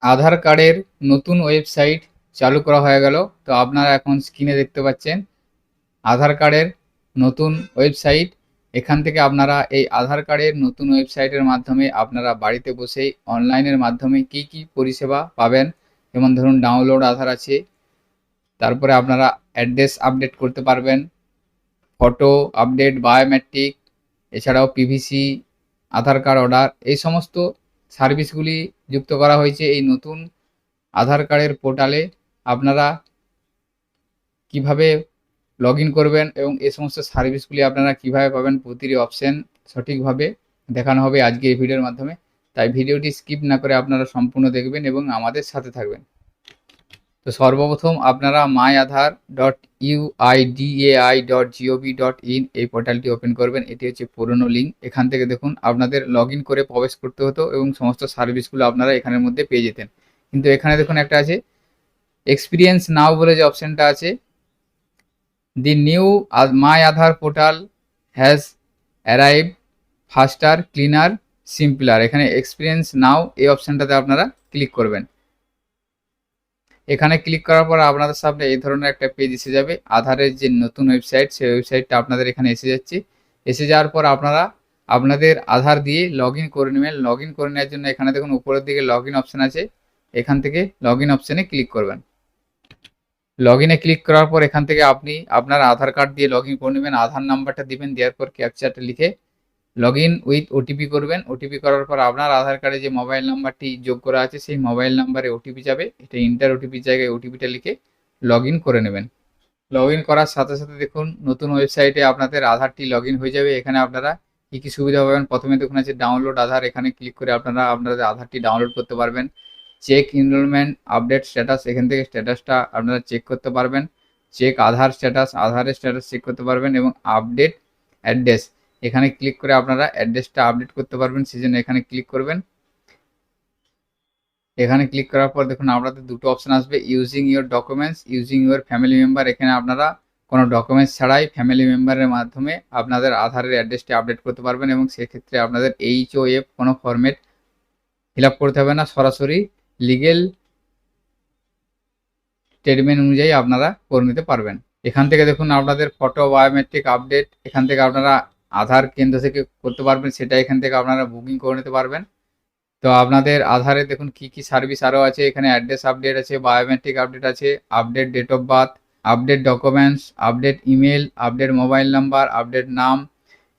আধার কার্ডের নতুন ওয়েবসাইট চালু করা হয়ে গেল। তো আপনারা এখন স্ক্রিনে দেখতে পাচ্ছেন আধার কার্ডের নতুন ওয়েবসাইট। এখান থেকে আপনারা এই আধার কার্ডের নতুন ওয়েবসাইটের মাধ্যমে আপনারা বাড়িতে বসেই অনলাইনের মাধ্যমে কি কি পরিষেবা পাবেন, যেমন ধরুন ডাউনলোড আধার আছে, তারপরে আপনারা অ্যাড্রেস আপডেট করতে পারবেন, ফটো আপডেট, বায়োমেট্রিক, এছাড়াও পিভিসি, আধার কার্ড অর্ডার, এই সমস্ত সার্ভিসগুলি যুক্ত করা হয়েছে এই নতুন আধার কার্ডের পোর্টালে। আপনারা কিভাবে লগ ইন করবেন এবং এই সমস্ত সার্ভিসগুলি আপনারা কিভাবে পাবেন, প্রতিটি অপশন সঠিকভাবে দেখানো হবে আজকে এই ভিডিওর মাধ্যমে। তাই ভিডিওটি স্কিপ না করে আপনারা সম্পূর্ণ দেখবেন এবং আমাদের সাথে থাকবেন। তো সর্বপ্রথম আপনারা myAadhar.uidai.gov.in এই পোর্টালটি ওপেন করবেন। এটি হচ্ছে পুরনো লিঙ্ক। এখান থেকে দেখুন আপনাদের লগ ইন করে প্রবেশ করতে হতো এবং সমস্ত সার্ভিসগুলো আপনারা এখানের মধ্যে পেয়ে যেতেন। কিন্তু এখানে দেখুন একটা আছে এক্সপিরিয়েন্স নাও বলে যে অপশনটা আছে, দি new my Aadhaar portal has arrive ফাস্টার, cleaner, simpler. এখানে এক্সপিরিয়েন্স নাও এই অপশনটাতে আপনারা ক্লিক করবেন। এখানে ক্লিক করার পর আপনাদের সামনে এই ধরনের একটা পেজ এসে যাবে। আধারের যে নতুন ওয়েবসাইট, সেই ওয়েবসাইটটা আপনাদের এখানে এসে যাচ্ছে। এসে যাওয়ার পর আপনারা আপনাদের আধার দিয়ে লগ ইন করে নেবেন। লগ ইন করে নেওয়ার জন্য এখানে দেখুন উপরের দিকে লগ ইন অপশান আছে, এখান থেকে লগ ইন অপশানে ক্লিক করবেন। লগ ইনে ক্লিক করার পর এখান থেকে আপনি আপনার আধার কার্ড দিয়ে লগ ইন করে নেবেন। আধার নাম্বারটা দিবেন, দেওয়ার পর ক্যাপচারটা লিখে লগ ইন উইথ ওটিপি করবেন। ওটিপি করার পর আপনার আধার কার্ডে যে মোবাইল নাম্বারটি যোগ করা আছে সেই মোবাইল নাম্বারে ওটিপি যাবে। এটা ইন্টার ওটিপির জায়গায় ওটিপিটা লিখে লগ ইন করে নেবেন। লগ ইন করার সাথে সাথে দেখুন নতুন ওয়েবসাইটে আপনাদের আধারটি লগ ইন হয়ে যাবে। এখানে আপনারা কী কী সুবিধা পাবেন, প্রথমে দেখুন আছে ডাউনলোড আধার। এখানে ক্লিক করে আপনারা আপনাদের আধারটি ডাউনলোড করতে পারবেন। চেক এনরোলমেন্ট আপডেট স্ট্যাটাস, এখান থেকে স্ট্যাটাসটা আপনারা চেক করতে পারবেন। চেক আধার স্ট্যাটাস, আধারের স্ট্যাটাস চেক করতে পারবেন। এবং আপডেট অ্যাড্রেস, এখানে ক্লিক করে আপনারা অ্যাড্রেসটা আপডেট করতে পারবেন, সেজন্য এখানে ক্লিক করবেন। এখানে ক্লিক করার পর দেখুন আপনাদের দুটো অপশান আসবে, using your documents, using your family member. এখানে আপনারা কোনো ডকুমেন্টস ছাড়াই ফ্যামিলি মেম্বারের মাধ্যমে আপনাদের আধারের অ্যাড্রেসটি আপডেট করতে পারবেন এবং সেক্ষেত্রে আপনাদের HOF কোনো ফরম্যাট ফিল আপ করতে হবে না, সরাসরি লিগেল স্টেটমেন্ট অনুযায়ী আপনারা করে নিতে পারবেন। এখান থেকে দেখুন আপনাদের ফটো বায়োমেট্রিক আপডেট এখান থেকে আপনারা আধার কেন্দ্র থেকে করতে পারবেন, সেটা এখান থেকে আপনারা বুকিং করে নিতে পারবেন। তো আপনাদের আধারে দেখুন কি কি সার্ভিস আরও আছে, এখানে অ্যাড্রেস আপডেট আছে, বায়োমেট্রিক আপডেট আছে, update date of birth, update documents, update email, update mobile number, update নাম,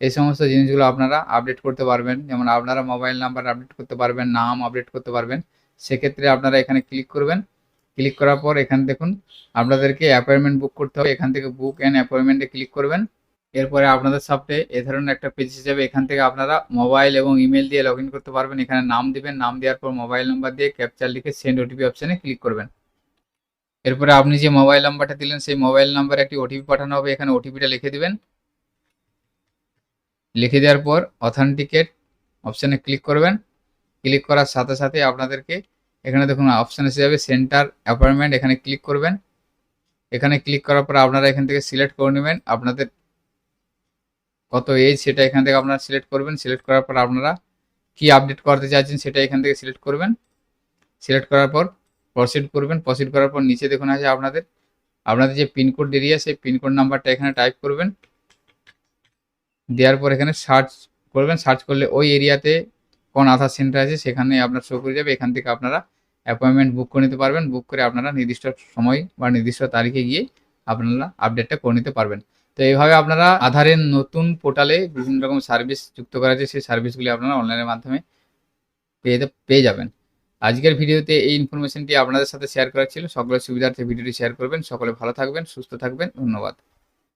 এই সমস্ত জিনিসগুলো আপনারা আপডেট করতে পারবেন। যেমন আপনারা মোবাইল নাম্বার আপডেট করতে পারবেন, নাম আপডেট করতে পারবেন। সেক্ষেত্রে আপনারা এখানে ক্লিক করবেন। ক্লিক করার পর এখানে দেখুন আপনাদেরকে অ্যাপয়েন্টমেন্ট বুক করতে হবে, এখান থেকে বুক অ্যান্ড অ্যাপয়েন্টমেন্টে ক্লিক করবেন। এরপরে আপনাদের সামনে এ ধরনের একটা পেজ হিসেবে এখান থেকে আপনারা মোবাইল এবং ইমেল দিয়ে লগ ইন করতে পারবেন। এখানে নাম দিবেন, নাম দেওয়ার পর মোবাইল নাম্বার দিয়ে ক্যাপচার লিখে সেন্ড ওটিপি অপশানে ক্লিক করবেন। এরপরে আপনি যে মোবাইল নাম্বারটা দিলেন সেই মোবাইল নাম্বারে একটি ওটিপি পাঠানো হবে, এখানে ওটিপিটা লিখে দিবেন। লিখে দেওয়ার পর অথেন্টিকেট অপশানে ক্লিক করবেন। ক্লিক করার সাথে সাথে আপনাদেরকে এখানে দেখুন অপশান এসে যাবে সেন্টার অ্যাপয়েন্টমেন্ট, এখানে ক্লিক করবেন। এখানে ক্লিক করার পর আপনারা এখান থেকে সিলেক্ট করে নেবেন আপনাদের কত এজ, সেটা এখান থেকে আপনারা সিলেক্ট করবেন। সিলেক্ট করার পর আপনারা কি আপডেট করতে চাইছেন সেটা এখান থেকে সিলেক্ট করবেন। সিলেক্ট করার পর প্রসিড করবেন। প্রসিড করার পর নিচে দেখুন আছে আপনাদের যে পিনকোড এরিয়া, সেই পিনকোড নাম্বারটা এখানে টাইপ করবেন। দেওয়ার পর এখানে সার্চ করবেন। সার্চ করলে ওই এরিয়াতে কোন আধার সেন্টার আছে সেখানে আপনার শো করে যাবে। এখান থেকে আপনারা অ্যাপয়েন্টমেন্ট বুক করে নিতে পারবেন। বুক করে আপনারা নির্দিষ্ট সময় বা নির্দিষ্ট তারিখে গিয়ে আপনারা আপডেটটা করে নিতে পারবেন। তো এইভাবে আপনারা আধারের নতুন পোর্টালে বিভিন্ন রকম সার্ভিস যুক্ত করা আছে, সেই সার্ভিসগুলি আপনারা অনলাইনের মাধ্যমে পেয়ে যাবেন। আজকের ভিডিওতে এই ইনফরমেশনটি আপনাদের সাথে শেয়ার করা ছিল। সকলের সুবিধার্থে ভিডিওটি শেয়ার করবেন। সকলে ভালো থাকবেন, সুস্থ থাকবেন। ধন্যবাদ।